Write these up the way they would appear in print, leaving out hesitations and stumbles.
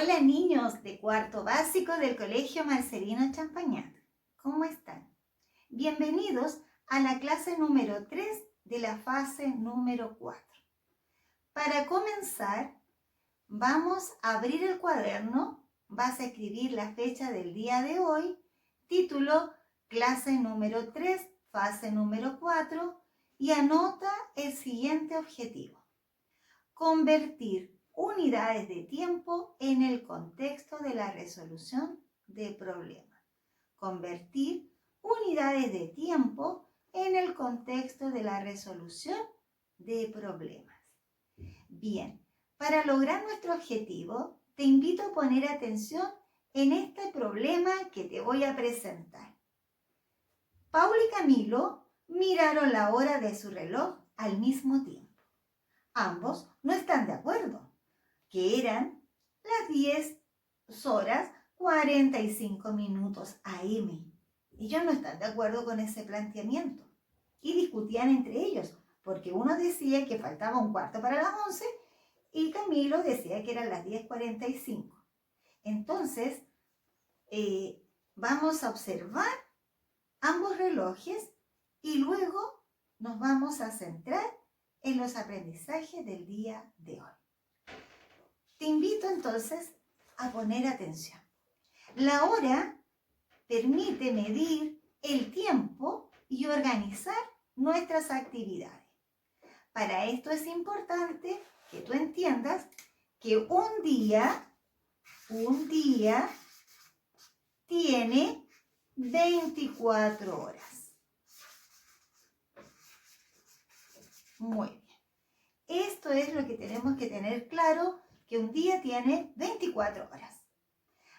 Hola niños de cuarto básico del Colegio Marcelino Champañat. ¿Cómo están? Bienvenidos a la clase número 3 de la fase número 4. Para comenzar, vamos a abrir el cuaderno, vas a escribir la fecha del día de hoy, título, clase número 3, fase número 4, y anota el siguiente objetivo. Convertir unidades de tiempo en el contexto de la resolución de problemas. Convertir unidades de tiempo en el contexto de la resolución de problemas. Bien, para lograr nuestro objetivo, te invito a poner atención en este problema que te voy a presentar. Paula y Camilo miraron la hora de su reloj al mismo tiempo. Ambos no están de acuerdo, que eran las 10:45 AM. Ellos no están de acuerdo con ese planteamiento y discutían entre ellos, porque uno decía que faltaba un cuarto para las 11 y Camilo decía que eran las 10:45. Entonces, vamos a observar ambos relojes y luego nos vamos a centrar en los aprendizajes del día de hoy. Te invito entonces a poner atención. La hora permite medir el tiempo y organizar nuestras actividades. Para esto es importante que tú entiendas que un día tiene 24 horas. Muy bien. Esto es lo que tenemos que tener claro, que un día tiene 24 horas.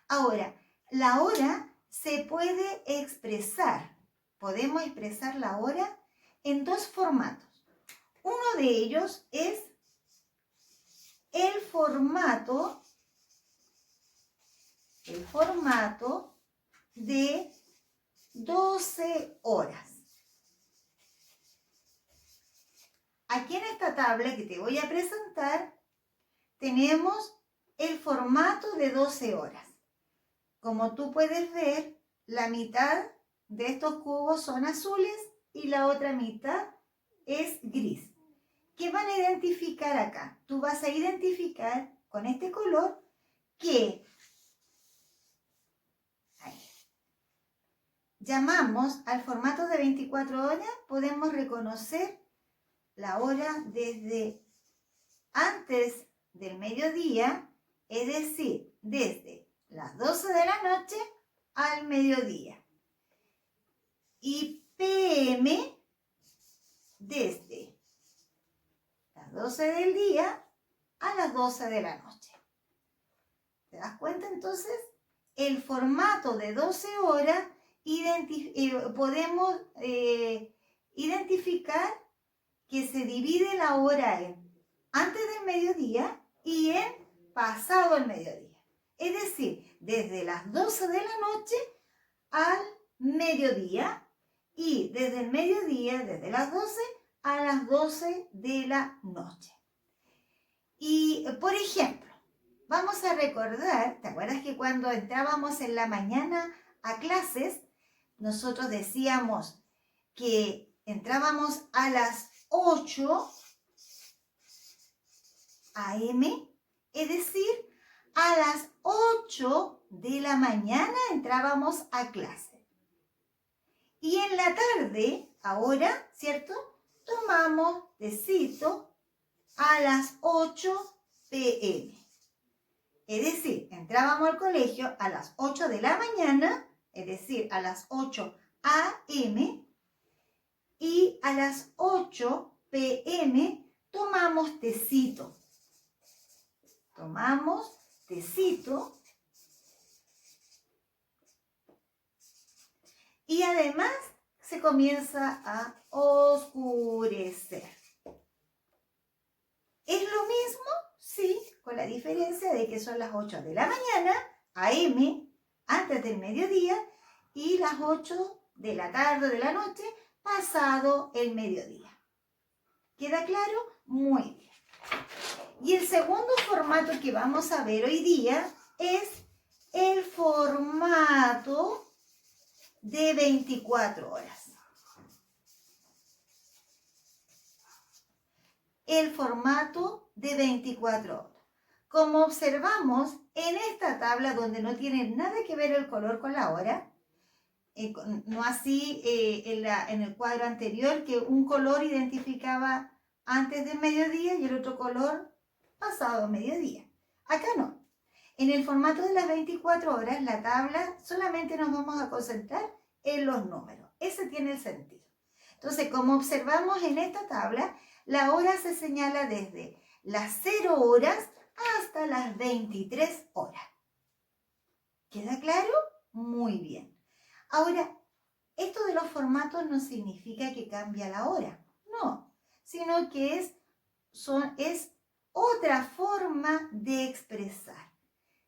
Ahora, la hora se puede expresar. Podemos expresar la hora en dos formatos. Uno de ellos es el formato de 12 horas. Aquí en esta tabla que te voy a presentar, tenemos el formato de 12 horas. Como tú puedes ver, la mitad de estos cubos son azules y la otra mitad es gris. ¿Qué van a identificar acá? Tú vas a identificar con este color que llamamos al formato de 24 horas, podemos reconocer la hora desde antes del mediodía, es decir, desde las 12 de la noche al mediodía. Y PM desde las 12 del día a las 12 de la noche. ¿Te das cuenta entonces? El formato de 12 horas podemos identificar que se divide la hora en antes del mediodía y en pasado el mediodía. Es decir, desde las 12 de la noche al mediodía y desde el mediodía, desde las 12 a las 12 de la noche. Y, por ejemplo, vamos a recordar, ¿te acuerdas que cuando entrábamos en la mañana a clases, nosotros decíamos que entrábamos a las 8 AM, es decir, a las 8 de la mañana entrábamos a clase. Y en la tarde, ahora, ¿cierto? Tomamos tecito a las 8 PM. Es decir, entrábamos al colegio a las 8 de la mañana, es decir, a las 8 AM, y a las 8 PM tomamos tecito. Tomamos tecito y además se comienza a oscurecer. ¿Es lo mismo? Sí, con la diferencia de que son las 8 de la mañana, AM, antes del mediodía, y las 8 de la tarde de la noche, pasado el mediodía. ¿Queda claro? Muy bien. Y el segundo formato que vamos a ver hoy día es el formato de 24 horas. El formato de 24 horas. Como observamos en esta tabla donde no tiene nada que ver el color con la hora, no así en el cuadro anterior, que un color identificaba antes del mediodía y el otro color pasado mediodía. Acá no. En el formato de las 24 horas, la tabla, solamente nos vamos a concentrar en los números. Ese tiene el sentido. Entonces, como observamos en esta tabla, la hora se señala desde las 0 horas hasta las 23 horas. ¿Queda claro? Muy bien. Ahora, esto de los formatos no significa que cambia la hora, no, sino que es otra forma de expresar.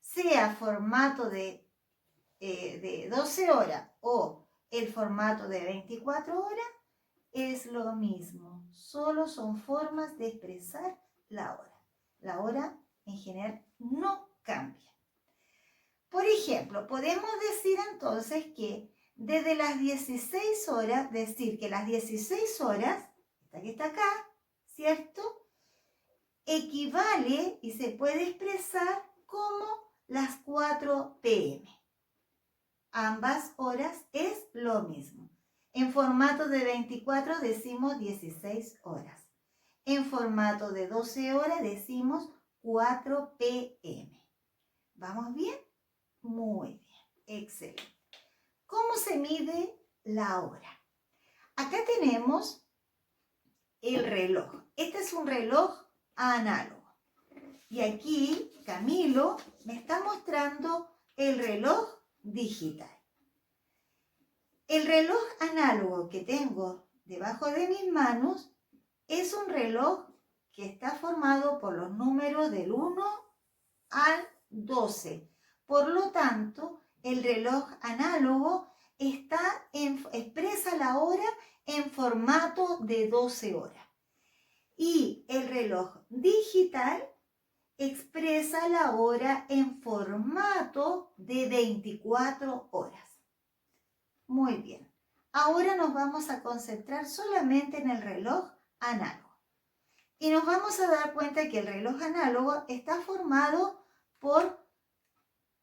Sea formato de 12 horas o el formato de 24 horas, es lo mismo. Solo son formas de expresar la hora. La hora en general no cambia. Por ejemplo, podemos decir entonces que desde las 16 horas, decir que las 16 horas, esta que está acá, ¿cierto?, equivale y se puede expresar como las 4 p.m. Ambas horas es lo mismo. En formato de 24 decimos 16 horas. En formato de 12 horas decimos 4 p.m. ¿Vamos bien? Muy bien, excelente. ¿Cómo se mide la hora? Acá tenemos el reloj. Este es un reloj análogo. Y aquí Camilo me está mostrando el reloj digital. El reloj análogo que tengo debajo de mis manos es un reloj que está formado por los números del 1 al 12. Por lo tanto, el reloj análogo expresa la hora en formato de 12 horas. Y el reloj digital expresa la hora en formato de 24 horas. Muy bien. Ahora nos vamos a concentrar solamente en el reloj análogo. Y nos vamos a dar cuenta que el reloj análogo está formado por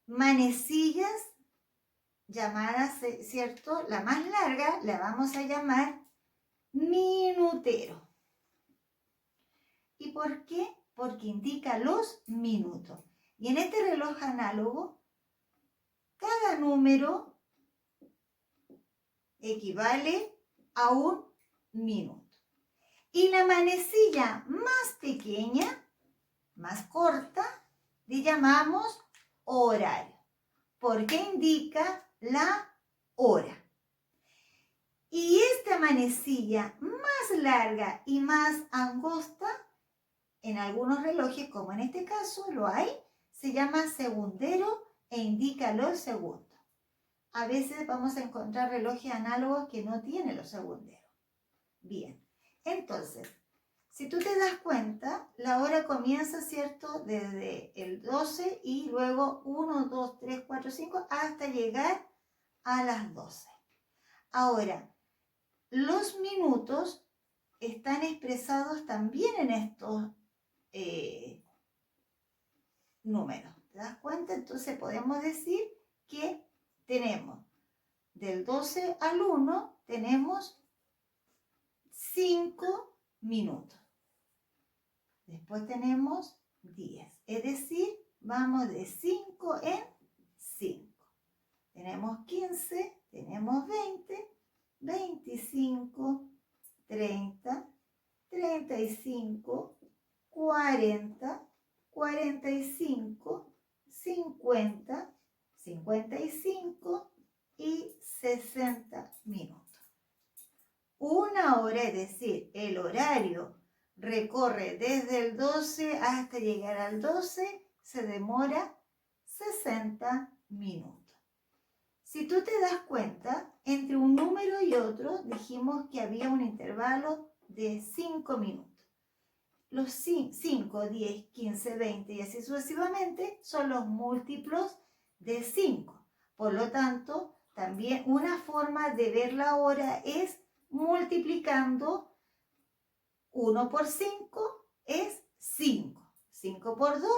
manecillas llamadas, ¿cierto? La más larga la vamos a llamar minutero. ¿Y por qué? Porque indica los minutos. Y en este reloj análogo, cada número equivale a un minuto. Y la manecilla más pequeña, más corta, le llamamos horario, porque indica la hora. Y esta manecilla más larga y más angosta, en algunos relojes, como en este caso lo hay, se llama segundero e indica los segundos. A veces vamos a encontrar relojes análogos que no tienen los segunderos. Bien, entonces, si tú te das cuenta, la hora comienza, ¿cierto?, desde el 12 y luego 1, 2, 3, 4, 5 hasta llegar a las 12. Ahora, los minutos están expresados también en estos números. ¿Te das cuenta? Entonces podemos decir que tenemos del 12 al 1, tenemos 5 minutos. Después tenemos 10. Es decir, vamos de 5 en 5. Tenemos 15, tenemos 20, 25, 30, 35, 40, 45, 50, 55 y 60 minutos. Una hora, es decir, el horario recorre desde el 12 hasta llegar al 12, se demora 60 minutos. Si tú te das cuenta, entre un número y otro dijimos que había un intervalo de 5 minutos. Los 5, 10, 15, 20 y así sucesivamente son los múltiplos de 5. Por lo tanto, también una forma de ver la hora es multiplicando 1 por 5 es 5. 5 por 2,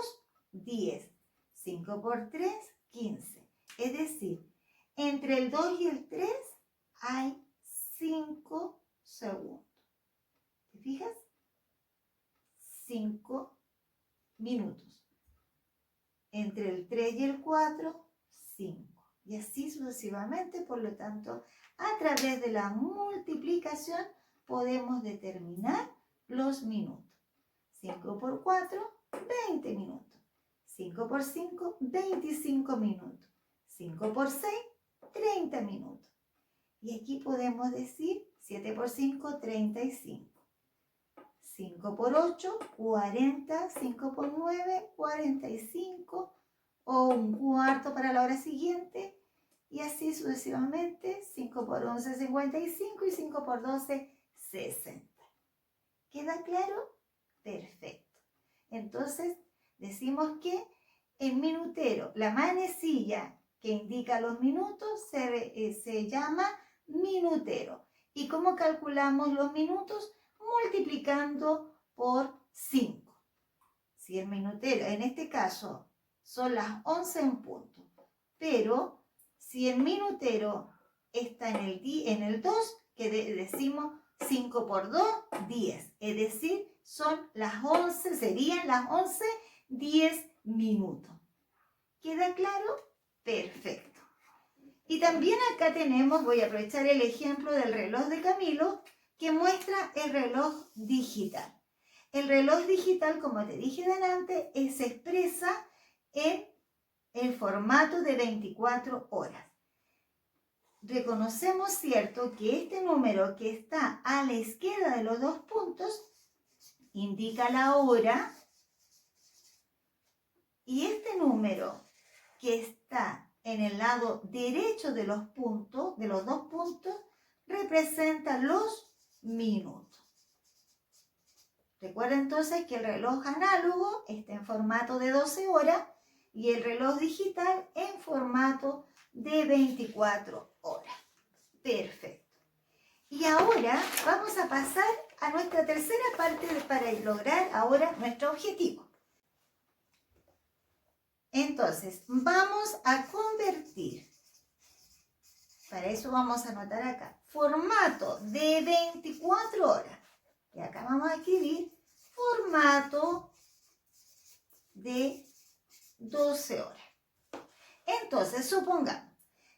10. 5 por 3, 15. Es decir, entre el 2 y el 3 hay 5 segundos. ¿Te fijas? 5 minutos. Entre el 3 y el 4, 5. Y así sucesivamente, por lo tanto, a través de la multiplicación podemos determinar los minutos. 5 por 4, 20 minutos. 5 por 5, 25 minutos. 5 por 6, 30 minutos. Y aquí podemos decir 7 por 5, 35. 5 por 8, 40. 5 por 9, 45. O un cuarto para la hora siguiente. Y así sucesivamente. 5 por 11, 55. Y 5 por 12, 60. ¿Queda claro? Perfecto. Entonces, decimos que el minutero, la manecilla que indica los minutos, se llama minutero. ¿Y cómo calculamos los minutos? Multiplicando por 5. Si el minutero, en este caso, son las 11 en punto, pero si el minutero está en el 2, que decimos 5 por 2, 10. Es decir, son las 11, serían las 11, 10 minutos. ¿Queda claro? Perfecto. Y también acá tenemos, voy a aprovechar el ejemplo del reloj de Camilo, que muestra el reloj digital. El reloj digital, como te dije delante, se expresa en el formato de 24 horas. Reconocemos, ¿cierto?, que este número que está a la izquierda de los dos puntos indica la hora y este número que está en el lado derecho de los puntos, de los dos puntos, representa los minutos. Recuerda entonces que el reloj análogo está en formato de 12 horas y el reloj digital en formato de 24 horas. Perfecto. Y ahora vamos a pasar a nuestra tercera parte para lograr ahora nuestro objetivo. Entonces, vamos a convertir, para eso vamos a anotar acá, formato de 24 horas. Y acá vamos a escribir formato de 12 horas. Entonces, supongamos,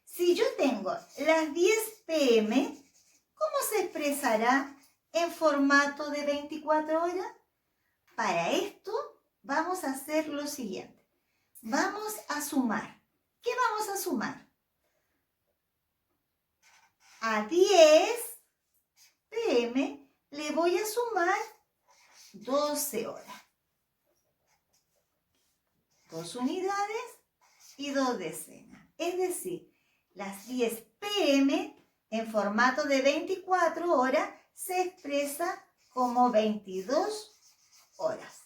si yo tengo las 10 p.m., ¿cómo se expresará en formato de 24 horas? Para esto vamos a hacer lo siguiente. Vamos a sumar. ¿Qué vamos a sumar? A 10 p.m. le voy a sumar 12 horas. 2 unidades y 2 decenas. Es decir, las 10 p.m. en formato de 24 horas se expresa como 22 horas.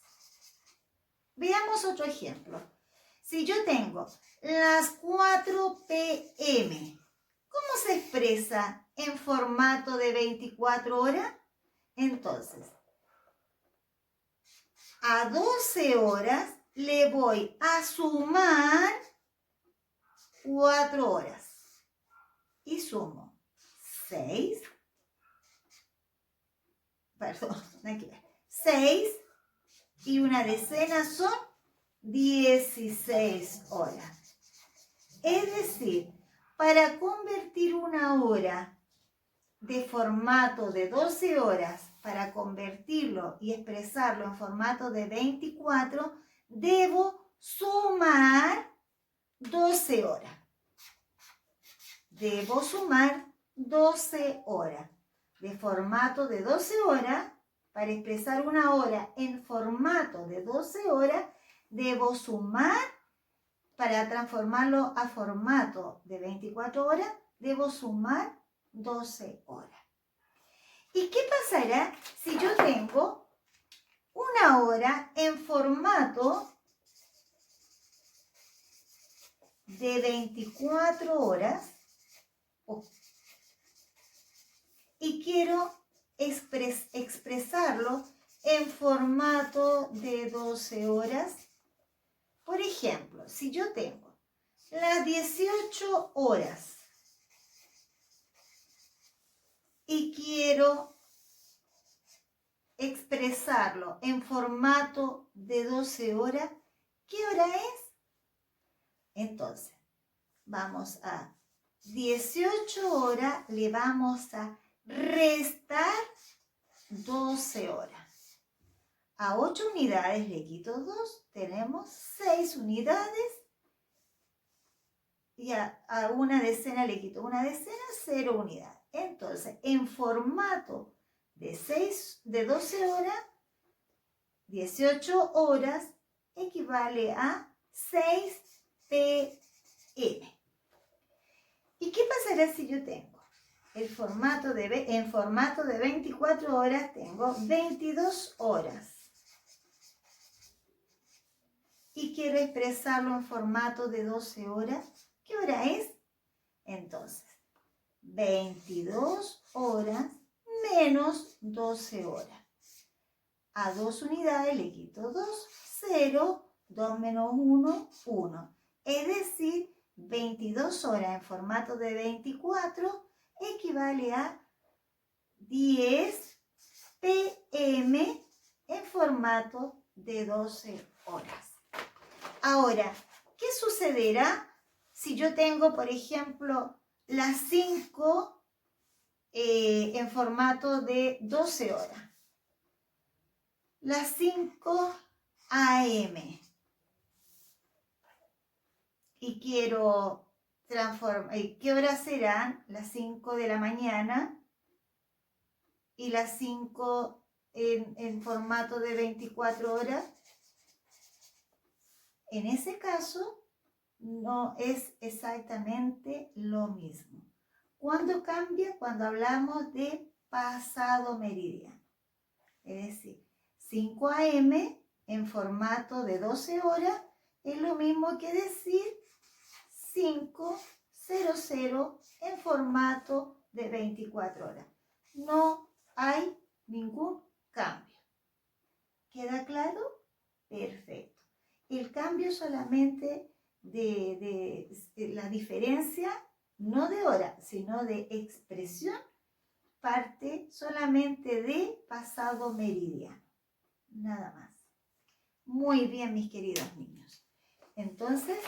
Veamos otro ejemplo. Si yo tengo las 4 p.m., ¿cómo se expresa en formato de 24 horas? Entonces, a 12 horas le voy a sumar 4 horas. Y sumo 6. Perdón, aquí va. 6 y una decena son 16 horas. Es decir, para convertir una hora de formato de 12 horas, para convertirlo y expresarlo en formato de 24, debo sumar 12 horas. Debo sumar 12 horas. De formato de 12 horas, para expresar una hora en formato de 12 horas, debo sumar, para transformarlo a formato de 24 horas, debo sumar 12 horas. ¿Y qué pasará si yo tengo una hora en formato de 24 horas y quiero expresarlo en formato de 12 horas. Por ejemplo, si yo tengo las 18 horas y quiero expresarlo en formato de 12 horas, ¿qué hora es? Entonces, vamos a 18 horas, le vamos a restar 12 horas. A 8 unidades le quito 2, tenemos 6 unidades. Y a una decena le quito una decena, 0 unidades. Entonces, en formato de 12 horas, 18 horas equivale a 6 p.m. ¿Y qué pasará si yo tengo en formato de 24 horas, tengo 22 horas? Y quiero expresarlo en formato de 12 horas. ¿Qué hora es? Entonces, 22 horas menos 12 horas. A 2 unidades le quito 2, 0, 2 menos 1, 1. Es decir, 22 horas en formato de 24 equivale a 10 p.m. en formato de 12 horas. Ahora, ¿qué sucederá si yo tengo, por ejemplo, las 5 en formato de 12 horas? Las 5 a.m. Y quiero transformar, ¿qué horas serán? Las 5 de la mañana y las 5 en formato de 24 horas. En ese caso, no es exactamente lo mismo. ¿Cuándo cambia? Cuando hablamos de pasado meridiano. Es decir, 5 a.m. en formato de 12 horas es lo mismo que decir 5:00 en formato de 24 horas. No hay ningún cambio. ¿Queda claro? Perfecto. El cambio solamente de la diferencia, no de hora, sino de expresión, parte solamente de pasado meridiano. Nada más. Muy bien, mis queridos niños. Entonces,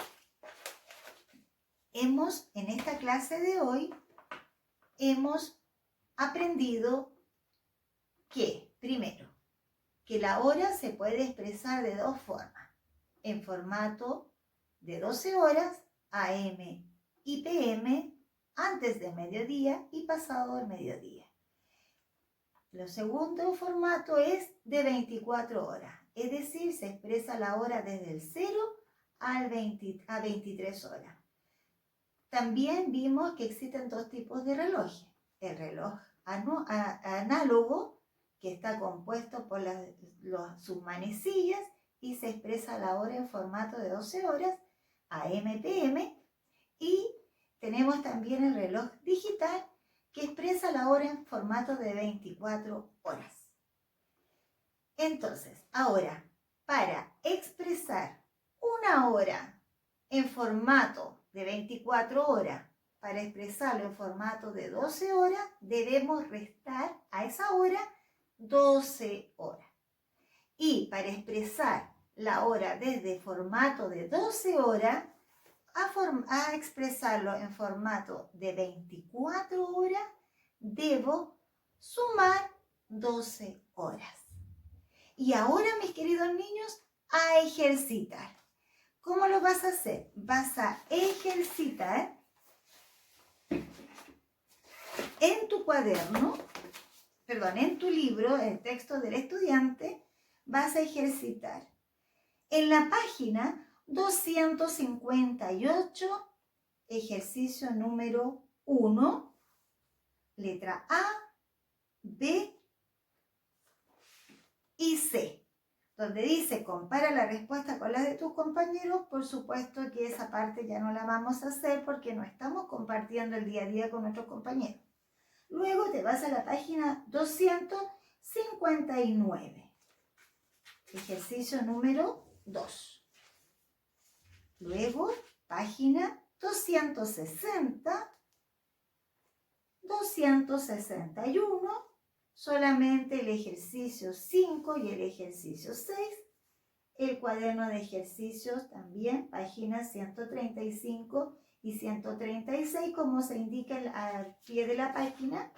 en esta clase de hoy, hemos aprendido que, primero, que la hora se puede expresar de dos formas. En formato de 12 horas, AM y PM, antes del mediodía y pasado el mediodía. Lo segundo formato es de 24 horas, es decir, se expresa la hora desde el 0 a 23 horas. También vimos que existen dos tipos de relojes. El reloj análogo, que está compuesto por sus manecillas y se expresa la hora en formato de 12 horas, AM/PM, y tenemos también el reloj digital que expresa la hora en formato de 24 horas. Entonces, ahora, para expresar una hora en formato de 24 horas, para expresarlo en formato de 12 horas, debemos restar a esa hora 12 horas. Y para expresar la hora desde formato de 12 horas, a expresarlo en formato de 24 horas, debo sumar 12 horas. Y ahora, mis queridos niños, a ejercitar. ¿Cómo lo vas a hacer? Vas a ejercitar en tu cuaderno, en tu libro, el texto del estudiante, vas a ejercitar en la página 258, ejercicio número 1, letra A, B y C. donde dice compara la respuesta con la de tus compañeros, por supuesto que esa parte ya no la vamos a hacer porque no estamos compartiendo el día a día con nuestros compañeros. Luego te vas a la página 259, ejercicio número 2. Luego, página 260, 261, solamente el ejercicio 5 y el ejercicio 6. El cuaderno de ejercicios también, páginas 135 y 136, como se indica al pie de la página.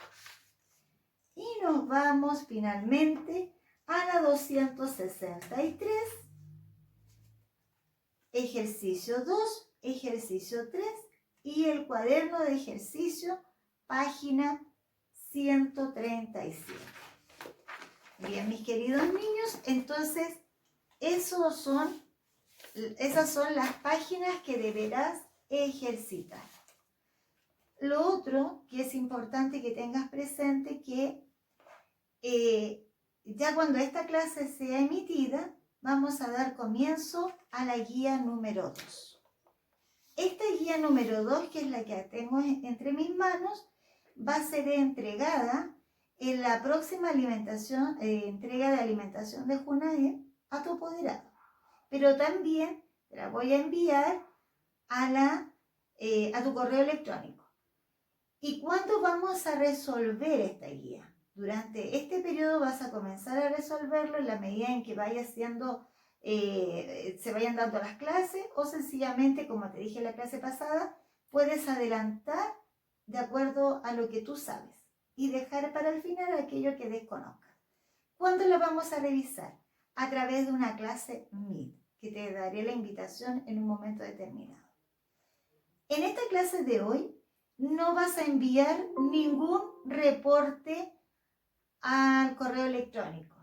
Y nos vamos finalmente a la 263, ejercicio 2, ejercicio 3 y el cuaderno de ejercicio, página 137. Bien, mis queridos niños, entonces esas son las páginas que deberás ejercitar. Lo otro que es importante que tengas presente que ya cuando esta clase sea emitida, vamos a dar comienzo a la guía número 2. Esta guía número 2, que es la que tengo entre mis manos, va a ser entregada en la próxima entrega de alimentación de Junaed a tu apoderado. Pero también te la voy a enviar a tu correo electrónico. ¿Y cuándo vamos a resolver esta guía? Durante este periodo vas a comenzar a resolverlo en la medida en que se vayan dando las clases, o sencillamente, como te dije en la clase pasada, puedes adelantar de acuerdo a lo que tú sabes y dejar para el final aquello que desconozcas. ¿Cuándo lo vamos a revisar? A través de una clase Meet, que te daré la invitación en un momento determinado. En esta clase de hoy no vas a enviar ningún reporte al correo electrónico,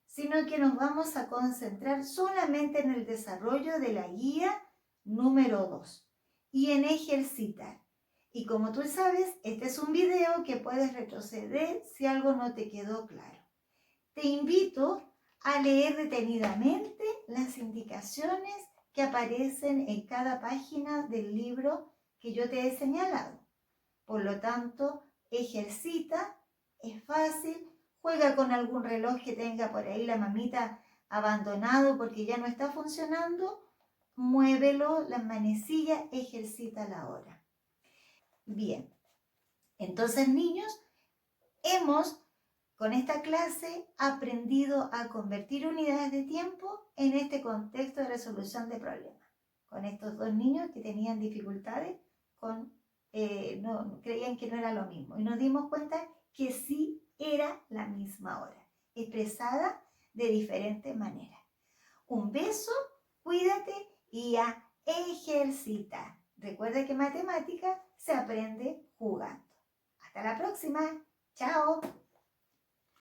sino que nos vamos a concentrar solamente en el desarrollo de la guía número 2 y en ejercitar. Y como tú sabes, este es un video que puedes retroceder si algo no te quedó claro. Te invito a leer detenidamente las indicaciones que aparecen en cada página del libro que yo te he señalado. Por lo tanto, ejercita, es fácil, juega con algún reloj que tenga por ahí la mamita abandonado porque ya no está funcionando, muévelo, las manecillas, ejercita la hora. Bien, entonces niños, hemos con esta clase aprendido a convertir unidades de tiempo en este contexto de resolución de problemas. Con estos dos niños que tenían dificultades, creían que no era lo mismo. Y nos dimos cuenta que sí era la misma hora, expresada de diferentes maneras. Un beso, cuídate y a ejercitar. Recuerda que matemática se aprende jugando. Hasta la próxima. Chao.